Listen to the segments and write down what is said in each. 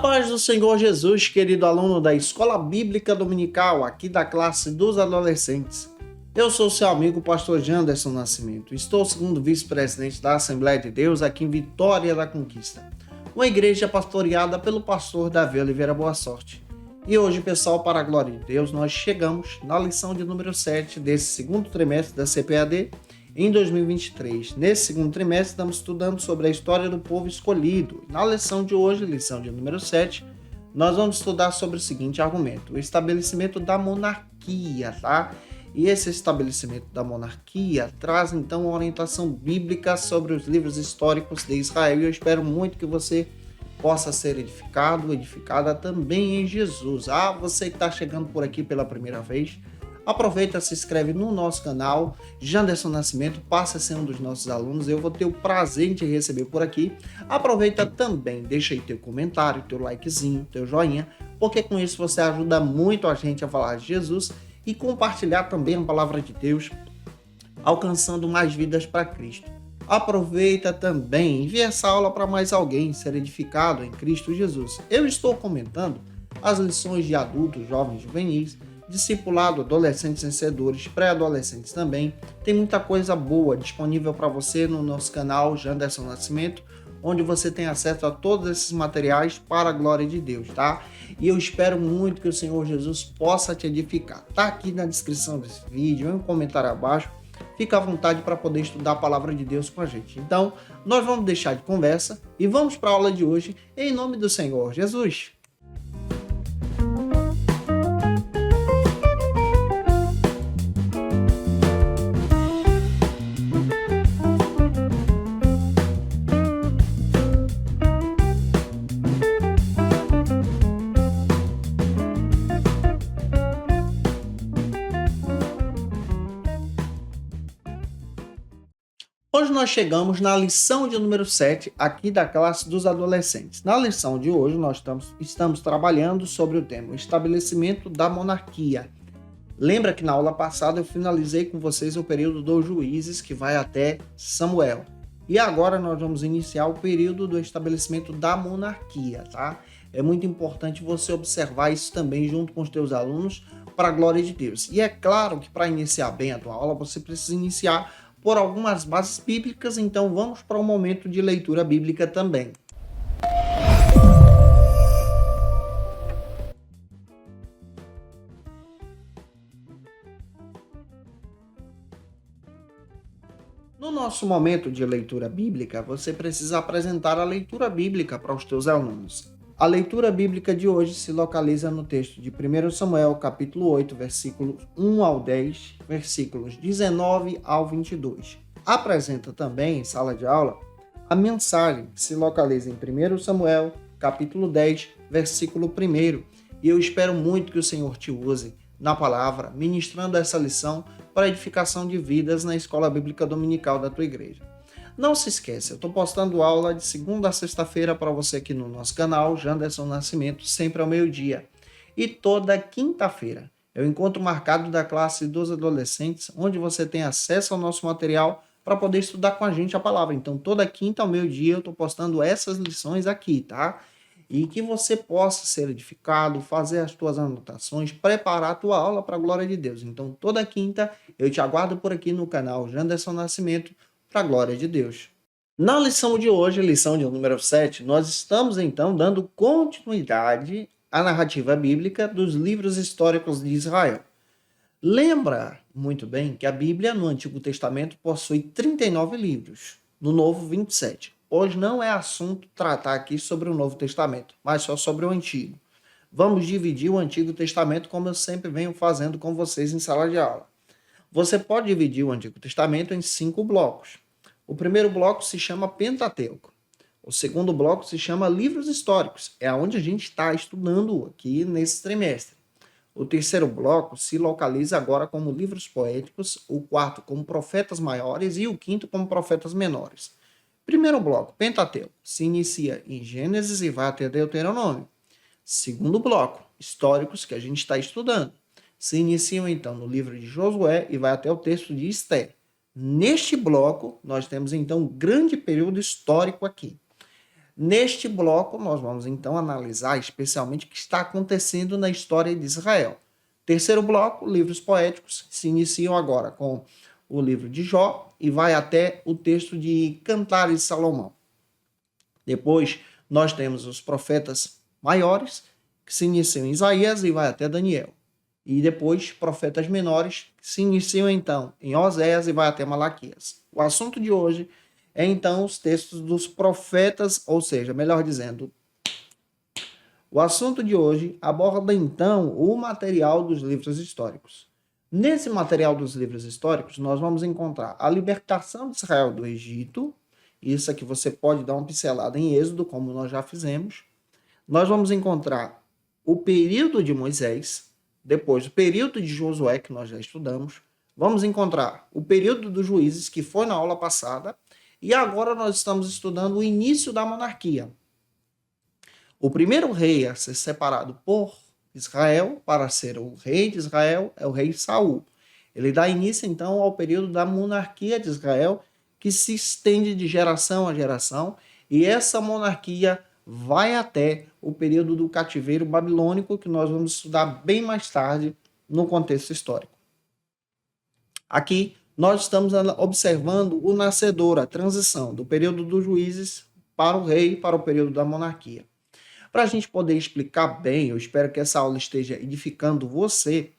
Paz do Senhor Jesus, querido aluno da Escola Bíblica Dominical, aqui da classe dos adolescentes. Eu sou seu amigo pastor Janderson Nascimento. Estou segundo vice-presidente da Assembleia de Deus aqui em Vitória da Conquista, uma igreja pastoreada pelo pastor Davi Oliveira Boa Sorte. E hoje, pessoal, para a glória de Deus, nós chegamos na lição de número 7 desse segundo trimestre da CPAD em 2023. Nesse segundo trimestre, estamos estudando sobre a história do povo escolhido. Na lição de hoje, lição de número 7, nós vamos estudar sobre o seguinte argumento: o estabelecimento da monarquia, tá? E esse estabelecimento da monarquia traz, então, uma orientação bíblica sobre os livros históricos de Israel. E eu espero muito que você possa ser edificada também em Jesus. Você que está chegando por aqui pela primeira vez, aproveita, se inscreve no nosso canal, Janderson Nascimento, passa a ser um dos nossos alunos, eu vou ter o prazer de te receber por aqui. Aproveita também, deixa aí teu comentário, teu likezinho, teu joinha, porque com isso você ajuda muito a gente a falar de Jesus e compartilhar também a palavra de Deus, alcançando mais vidas para Cristo. Aproveita também, envia essa aula para mais alguém ser edificado em Cristo Jesus. Eu estou comentando as lições de adultos, jovens, juvenis, discipulado, adolescentes vencedores, pré-adolescentes também. Tem muita coisa boa disponível para você no nosso canal Janderson Nascimento, onde você tem acesso a todos esses materiais para a glória de Deus, tá? E eu espero muito que o Senhor Jesus possa te edificar. Tá aqui na descrição desse vídeo, em um comentário abaixo. Fica à vontade para poder estudar a palavra de Deus com a gente. Então, nós vamos deixar de conversa e vamos para a aula de hoje, em nome do Senhor Jesus. Hoje nós chegamos na lição de número 7 aqui da classe dos adolescentes. Na lição de hoje nós estamos trabalhando sobre o tema o estabelecimento da monarquia. Lembra que na aula passada eu finalizei com vocês o período dos juízes que vai até Samuel. E agora nós vamos iniciar o período do estabelecimento da monarquia, tá? É muito importante você observar isso também junto com os teus alunos para a glória de Deus. E é claro que para iniciar bem a tua aula você precisa iniciar por algumas bases bíblicas, então vamos para um momento de leitura bíblica também. No nosso momento de leitura bíblica, você precisa apresentar a leitura bíblica para os teus alunos. A leitura bíblica de hoje se localiza no texto de 1 Samuel, capítulo 8, versículos 1 ao 10, versículos 19 ao 22. Apresenta também, em sala de aula, a mensagem que se localiza em 1 Samuel, capítulo 10, versículo 1. E eu espero muito que o Senhor te use na palavra, ministrando essa lição para a edificação de vidas na Escola Bíblica Dominical da tua igreja. Não se esqueça, eu estou postando aula de segunda a sexta-feira para você aqui no nosso canal, Janderson Nascimento, sempre ao meio-dia. E toda quinta-feira eu encontro marcado da classe dos adolescentes, onde você tem acesso ao nosso material para poder estudar com a gente a palavra. Então, toda quinta ao meio-dia eu estou postando essas lições aqui, tá? E que você possa ser edificado, fazer as tuas anotações, preparar a tua aula para a glória de Deus. Então, toda quinta eu te aguardo por aqui no canal Janderson Nascimento, para a glória de Deus. Na lição de hoje, lição de número 7, nós estamos então dando continuidade à narrativa bíblica dos livros históricos de Israel. Lembra muito bem que a Bíblia no Antigo Testamento possui 39 livros, no Novo 27. Hoje não é assunto tratar aqui sobre o Novo Testamento, mas só sobre o Antigo. Vamos dividir o Antigo Testamento como eu sempre venho fazendo com vocês em sala de aula. Você pode dividir o Antigo Testamento em 5 blocos. O primeiro bloco se chama Pentateuco. O segundo bloco se chama Livros Históricos. É onde a gente está estudando aqui nesse trimestre. O terceiro bloco se localiza agora como Livros Poéticos, o quarto como Profetas Maiores e o quinto como Profetas Menores. Primeiro bloco, Pentateuco, se inicia em Gênesis e vai até Deuteronômio. Segundo bloco, Históricos, que a gente está estudando, se iniciam então no livro de Josué e vai até o texto de Esther. Neste bloco, nós temos então um grande período histórico aqui. Neste bloco, nós vamos então analisar especialmente o que está acontecendo na história de Israel. Terceiro bloco, livros poéticos, se iniciam agora com o livro de Jó e vai até o texto de Cantares de Salomão. Depois, nós temos os profetas maiores, que se iniciam em Isaías e vai até Daniel. E depois, profetas menores, que se iniciam então em Oséias e vai até Malaquias. O assunto de hoje é então os textos dos profetas, ou seja, melhor dizendo, o assunto de hoje aborda então o material dos livros históricos. Nesse material dos livros históricos, nós vamos encontrar a libertação de Israel do Egito. Isso aqui você pode dar uma pincelada em Êxodo, como nós já fizemos. Nós vamos encontrar o período de Moisés, depois o período de Josué, que nós já estudamos. Vamos encontrar o período dos juízes, que foi na aula passada. E agora nós estamos estudando o início da monarquia. O primeiro rei a ser separado por Israel para ser o rei de Israel é o rei Saul. Ele dá início então ao período da monarquia de Israel, que se estende de geração a geração, e essa monarquia vai até o período do cativeiro babilônico, que nós vamos estudar bem mais tarde no contexto histórico. Aqui nós estamos observando o nascedor, a transição do período dos juízes para o rei, para o período da monarquia. Para a gente poder explicar bem, eu espero que essa aula esteja edificando você,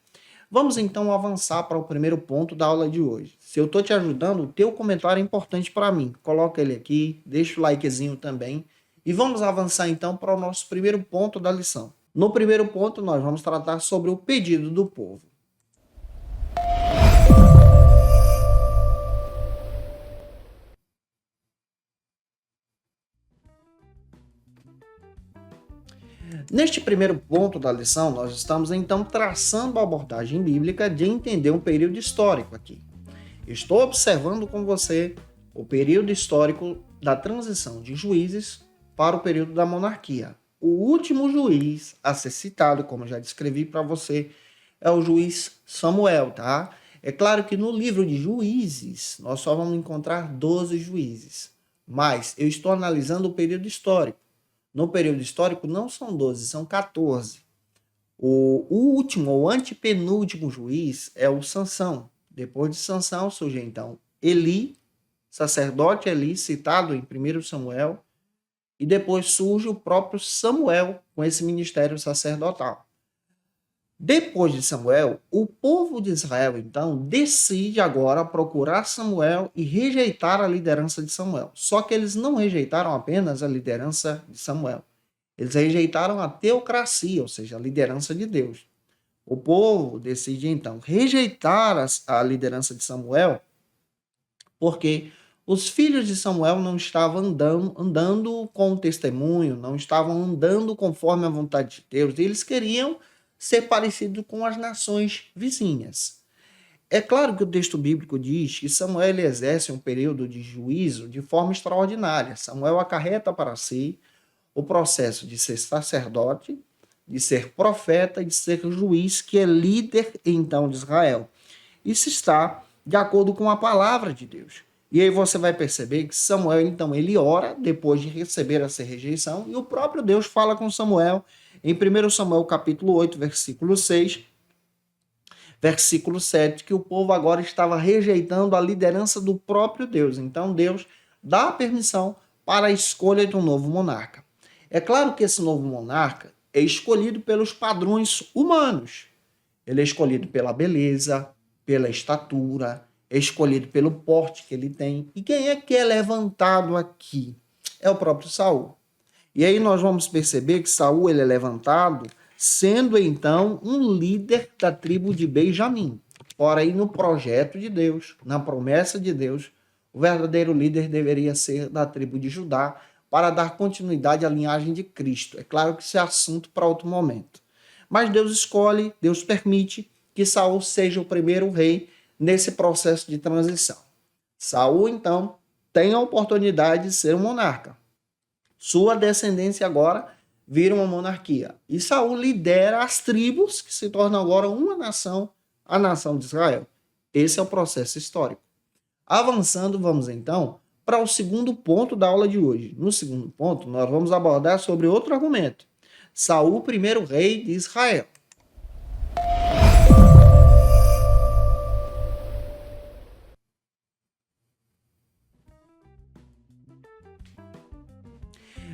vamos então avançar para o primeiro ponto da aula de hoje. Se eu estou te ajudando, o teu comentário é importante para mim. Coloca ele aqui, deixa o likezinho também. E vamos avançar então para o nosso primeiro ponto da lição. No primeiro ponto, nós vamos tratar sobre o pedido do povo. Neste primeiro ponto da lição, nós estamos então traçando a abordagem bíblica de entender um período histórico aqui. Estou observando com você o período histórico da transição de juízes para o período da monarquia. O último juiz a ser citado, como eu já descrevi para você, é o juiz Samuel, tá? É claro que no livro de Juízes, nós só vamos encontrar 12 juízes, mas eu estou analisando o período histórico. No período histórico não são 12, são 14. O último ou antepenúltimo juiz é o Sansão. Depois de Sansão surge então Eli, sacerdote Eli, citado em 1 Samuel, e depois surge o próprio Samuel com esse ministério sacerdotal. Depois de Samuel, o povo de Israel, então, decide agora procurar Samuel e rejeitar a liderança de Samuel. Só que eles não rejeitaram apenas a liderança de Samuel. Eles rejeitaram a teocracia, ou seja, a liderança de Deus. O povo decide, então, rejeitar a liderança de Samuel porque os filhos de Samuel não estavam andando com o testemunho, não estavam andando conforme a vontade de Deus. E eles queriam ser parecido com as nações vizinhas. É claro que o texto bíblico diz que Samuel exerce um período de juízo de forma extraordinária. Samuel acarreta para si o processo de ser sacerdote, de ser profeta e de ser juiz, que é líder então de Israel. Isso está de acordo com a palavra de Deus. E aí você vai perceber que Samuel, então, ele ora depois de receber essa rejeição, e o próprio Deus fala com Samuel em 1 Samuel capítulo 8, versículo 6, versículo 7, que o povo agora estava rejeitando a liderança do próprio Deus. Então Deus dá a permissão para a escolha de um novo monarca. É claro que esse novo monarca é escolhido pelos padrões humanos. Ele é escolhido pela beleza, pela estatura, é escolhido pelo porte que ele tem. E quem é que é levantado aqui? É o próprio Saul. E aí nós vamos perceber que Saul ele é levantado sendo então um líder da tribo de Benjamim. Porém, no projeto de Deus, na promessa de Deus, o verdadeiro líder deveria ser da tribo de Judá para dar continuidade à linhagem de Cristo. É claro que isso é assunto para outro momento. Mas Deus escolhe, Deus permite que Saul seja o primeiro rei nesse processo de transição. Saul, então, tem a oportunidade de ser um monarca. Sua descendência agora vira uma monarquia. E Saul lidera as tribos que se tornam agora uma nação, a nação de Israel. Esse é o processo histórico. Avançando, vamos então para o segundo ponto da aula de hoje. No segundo ponto, nós vamos abordar sobre outro argumento. Saul, primeiro rei de Israel.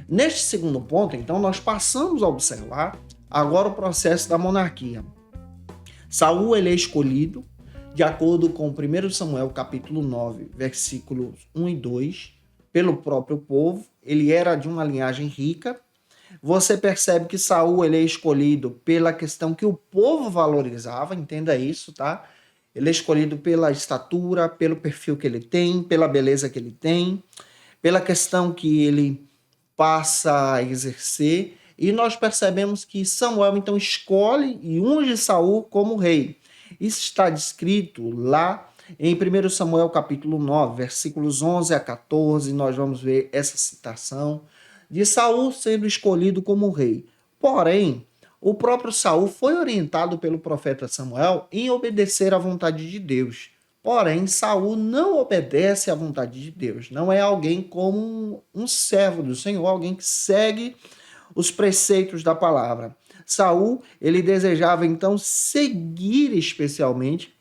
Neste segundo ponto, então, nós passamos a observar agora o processo da monarquia. Saul ele é escolhido de acordo com 1 Samuel capítulo 9, versículos 1 e 2, pelo próprio povo. Ele era de uma linhagem rica. Você percebe que Saul ele é escolhido pela questão que o povo valorizava, entenda isso, tá? Ele é escolhido pela estatura, pelo perfil que ele tem, pela beleza que ele tem, pela questão que ele passa a exercer. E nós percebemos que Samuel então escolhe e unge Saul como rei. Isso está descrito lá em 1 Samuel capítulo 9, versículos 11 a 14, nós vamos ver essa citação de Saul sendo escolhido como rei. Porém, o próprio Saul foi orientado pelo profeta Samuel em obedecer à vontade de Deus. Porém, Saul não obedece à vontade de Deus. Não é alguém como um servo do Senhor, alguém que segue os preceitos da palavra. Saul, ele desejava então seguir especialmente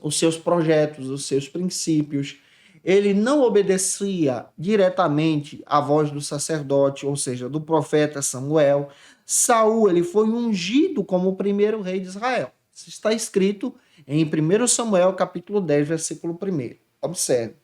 os seus projetos, os seus princípios. Ele não obedecia diretamente à voz do sacerdote, ou seja, do profeta Samuel. Saul, ele foi ungido como o primeiro rei de Israel. Isso está escrito em 1 Samuel capítulo 10, versículo 1. Observe,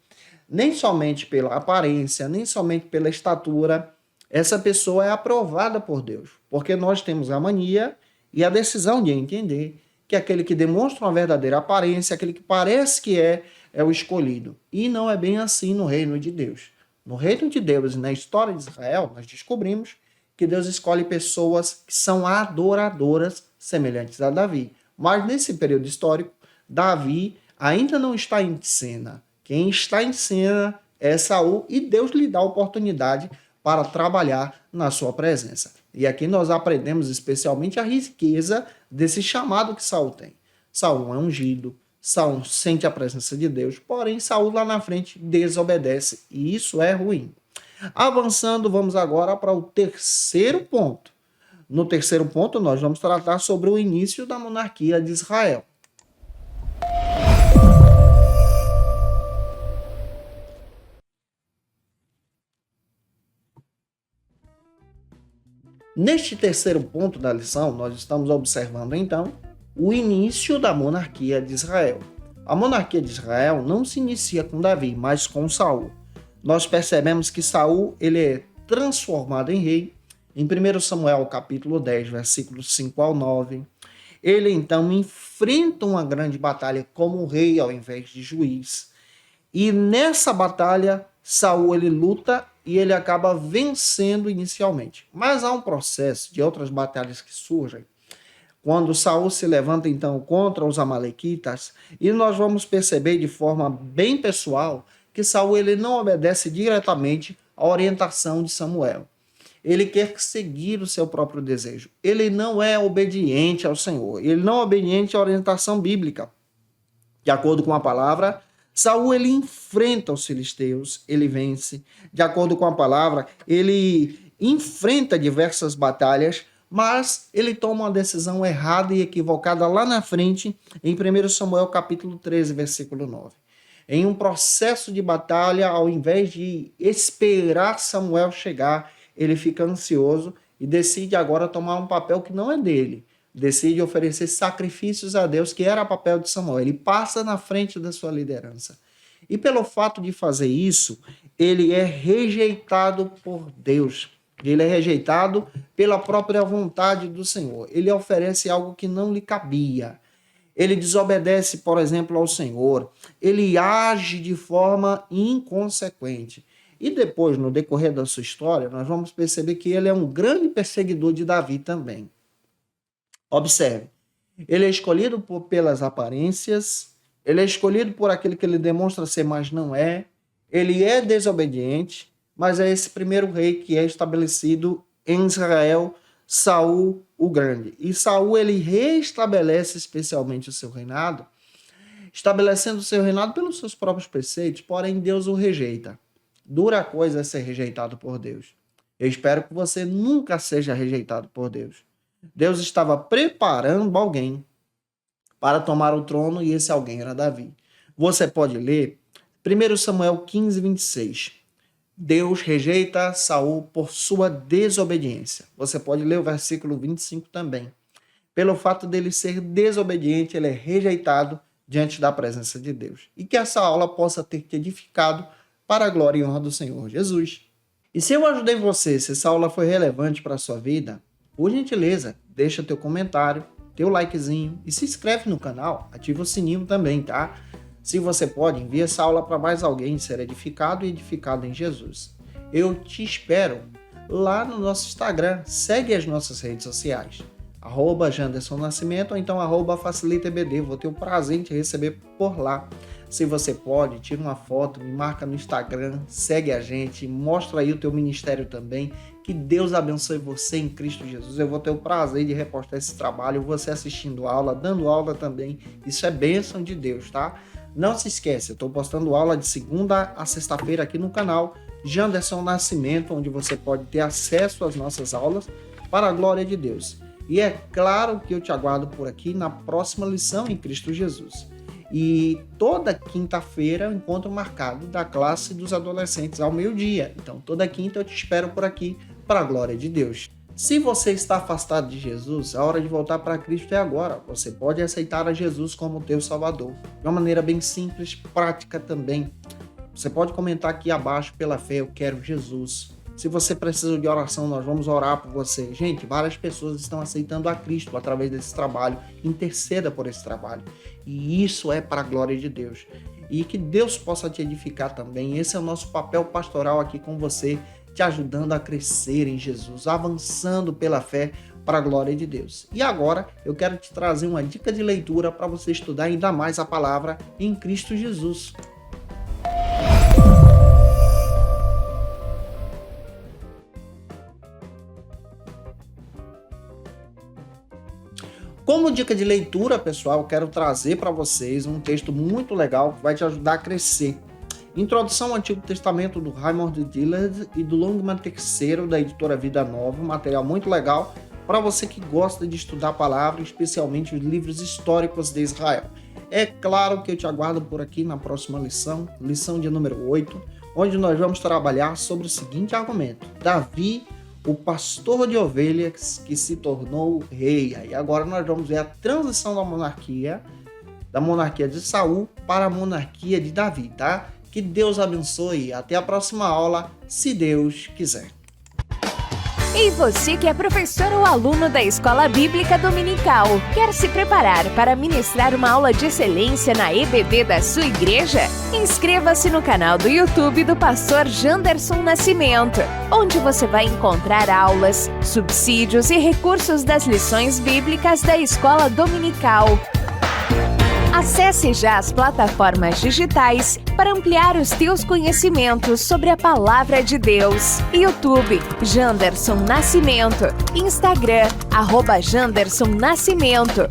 nem somente pela aparência, nem somente pela estatura, essa pessoa é aprovada por Deus, porque nós temos a mania e a decisão de entender que aquele que demonstra uma verdadeira aparência, aquele que parece que é o escolhido. E não é bem assim no reino de Deus. No reino de Deus e na história de Israel, nós descobrimos que Deus escolhe pessoas que são adoradoras, semelhantes a Davi. Mas nesse período histórico, Davi ainda não está em cena. Quem está em cena é Saul e Deus lhe dá a oportunidade para trabalhar na sua presença. E aqui nós aprendemos especialmente a riqueza desse chamado que Saul tem. Saul é ungido, Saul sente a presença de Deus, porém Saul lá na frente desobedece e isso é ruim. Avançando, vamos agora para o terceiro ponto. No terceiro ponto, nós vamos tratar sobre o início da monarquia de Israel. Neste terceiro ponto da lição, nós estamos observando então o início da monarquia de Israel. A monarquia de Israel não se inicia com Davi, mas com Saul. Nós percebemos que Saul ele é transformado em rei em 1 Samuel capítulo 10, versículos 5 ao 9. Ele então enfrenta uma grande batalha como rei ao invés de juiz. E nessa batalha, Saul ele luta e ele acaba vencendo inicialmente. Mas há um processo de outras batalhas que surgem, quando Saul se levanta então contra os amalequitas, e nós vamos perceber de forma bem pessoal que Saul ele não obedece diretamente à orientação de Samuel. Ele quer seguir o seu próprio desejo. Ele não é obediente ao Senhor. Ele não é obediente à orientação bíblica. De acordo com a palavra, Saul ele enfrenta os filisteus, ele vence. De acordo com a palavra, ele enfrenta diversas batalhas, mas ele toma uma decisão errada e equivocada lá na frente, em 1 Samuel capítulo 13, versículo 9. Em um processo de batalha, ao invés de esperar Samuel chegar, ele fica ansioso e decide agora tomar um papel que não é dele. Decide oferecer sacrifícios a Deus, que era papel de Samuel. Ele passa na frente da sua liderança. E pelo fato de fazer isso, ele é rejeitado por Deus. Ele é rejeitado pela própria vontade do Senhor. Ele oferece algo que não lhe cabia. Ele desobedece, por exemplo, ao Senhor. Ele age de forma inconsequente. E depois, no decorrer da sua história, nós vamos perceber que ele é um grande perseguidor de Davi também. Observe, ele é escolhido pelas aparências, ele é escolhido por aquele que ele demonstra ser, mas não é. Ele é desobediente, mas é esse primeiro rei que é estabelecido em Israel, Saul o Grande. E Saul ele reestabelece especialmente o seu reinado, estabelecendo seu reinado pelos seus próprios preceitos, porém Deus o rejeita. Dura coisa é ser rejeitado por Deus. Eu espero que você nunca seja rejeitado por Deus. Deus estava preparando alguém para tomar o trono e esse alguém era Davi. Você pode ler 1 Samuel 15, 26. Deus rejeita Saul por sua desobediência. Você pode ler o versículo 25 também. Pelo fato dele ser desobediente, ele é rejeitado diante da presença de Deus. E que essa aula possa ter te edificado para a glória e honra do Senhor Jesus. E se eu ajudei você, se essa aula foi relevante para a sua vida, por gentileza, deixa teu comentário, teu likezinho e se inscreve no canal, ativa o sininho também, tá? Se você pode, envia essa aula para mais alguém ser edificado e edificado em Jesus. Eu te espero lá no nosso Instagram, segue as nossas redes sociais, @Janderson Nascimento ou então @FacilitaEBD, vou ter o prazer em te receber por lá. Se você pode, tira uma foto, me marca no Instagram, segue a gente, mostra aí o teu ministério também. Que Deus abençoe você em Cristo Jesus. Eu vou ter o prazer de repostar esse trabalho, você assistindo aula, dando aula também. Isso é bênção de Deus, tá? Não se esquece, eu estou postando aula de segunda a sexta-feira aqui no canal Janderson Nascimento, onde você pode ter acesso às nossas aulas para a glória de Deus. E é claro que eu te aguardo por aqui na próxima lição em Cristo Jesus. E toda quinta-feira é o encontro marcado da classe dos adolescentes ao meio-dia. Então, toda quinta eu te espero por aqui para a glória de Deus. Se você está afastado de Jesus, a hora de voltar para Cristo é agora. Você pode aceitar a Jesus como teu Salvador. De uma maneira bem simples, prática também. Você pode comentar aqui abaixo pela fé, eu quero Jesus. Se você precisa de oração, nós vamos orar por você. Gente, várias pessoas estão aceitando a Cristo através desse trabalho. Interceda por esse trabalho. E isso é para a glória de Deus. E que Deus possa te edificar também. Esse é o nosso papel pastoral aqui com você, te ajudando a crescer em Jesus, avançando pela fé para a glória de Deus. E agora eu quero te trazer uma dica de leitura para você estudar ainda mais a palavra em Cristo Jesus. Como dica de leitura, pessoal, eu quero trazer para vocês um texto muito legal que vai te ajudar a crescer. Introdução ao Antigo Testamento do Raymond Dillard e do Longman III, da editora Vida Nova. Um material muito legal para você que gosta de estudar a palavra, especialmente os livros históricos de Israel. É claro que eu te aguardo por aqui na próxima lição, lição de número 8, onde nós vamos trabalhar sobre o seguinte argumento: Davi, o pastor de ovelhas que se tornou rei. E agora nós vamos ver a transição da monarquia de Saul para a monarquia de Davi, tá? Que Deus abençoe. Até a próxima aula, se Deus quiser. E você que é professor ou aluno da Escola Bíblica Dominical, quer se preparar para ministrar uma aula de excelência na EBD da sua igreja? Inscreva-se no canal do YouTube do pastor Janderson Nascimento, onde você vai encontrar aulas, subsídios e recursos das lições bíblicas da Escola Dominical. Acesse já as plataformas digitais para ampliar os teus conhecimentos sobre a Palavra de Deus. YouTube, Janderson Nascimento. Instagram, @Janderson Nascimento.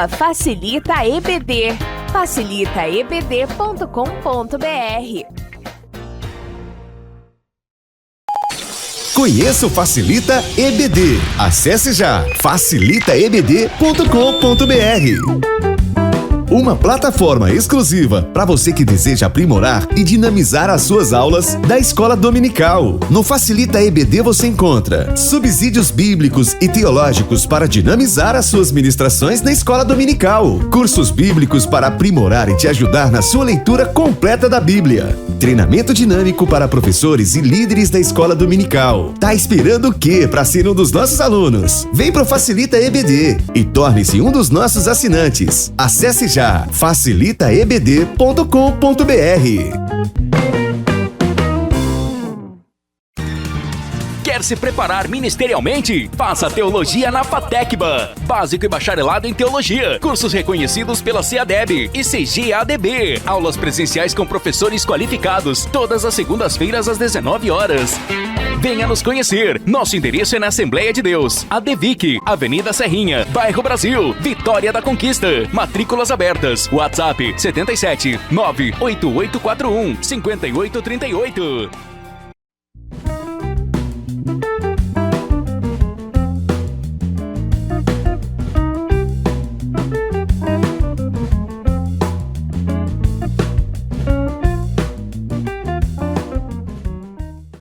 @FacilitaEBD. facilitaebd.com.br. Conheça o Facilita EBD. Acesse já facilitaebd.com.br. Uma plataforma exclusiva para você que deseja aprimorar e dinamizar as suas aulas da Escola Dominical. No Facilita EBD você encontra subsídios bíblicos e teológicos para dinamizar as suas ministrações na Escola Dominical, cursos bíblicos para aprimorar e te ajudar na sua leitura completa da Bíblia, treinamento dinâmico para professores e líderes da Escola Dominical. Tá esperando o quê para ser um dos nossos alunos? Vem pro Facilita EBD e torne-se um dos nossos assinantes. Acesse já facilitaebd.com.br. Quer se preparar ministerialmente? Faça teologia na FATECBA. Básico e bacharelado em teologia. Cursos reconhecidos pela CEADEB e CGADB. Aulas presenciais com professores qualificados. Todas as segundas-feiras às 19 horas. Venha nos conhecer. Nosso endereço é na Assembleia de Deus, ADVIC, Avenida Serrinha, Bairro Brasil, Vitória da Conquista. Matrículas abertas. WhatsApp 77 98841 5838.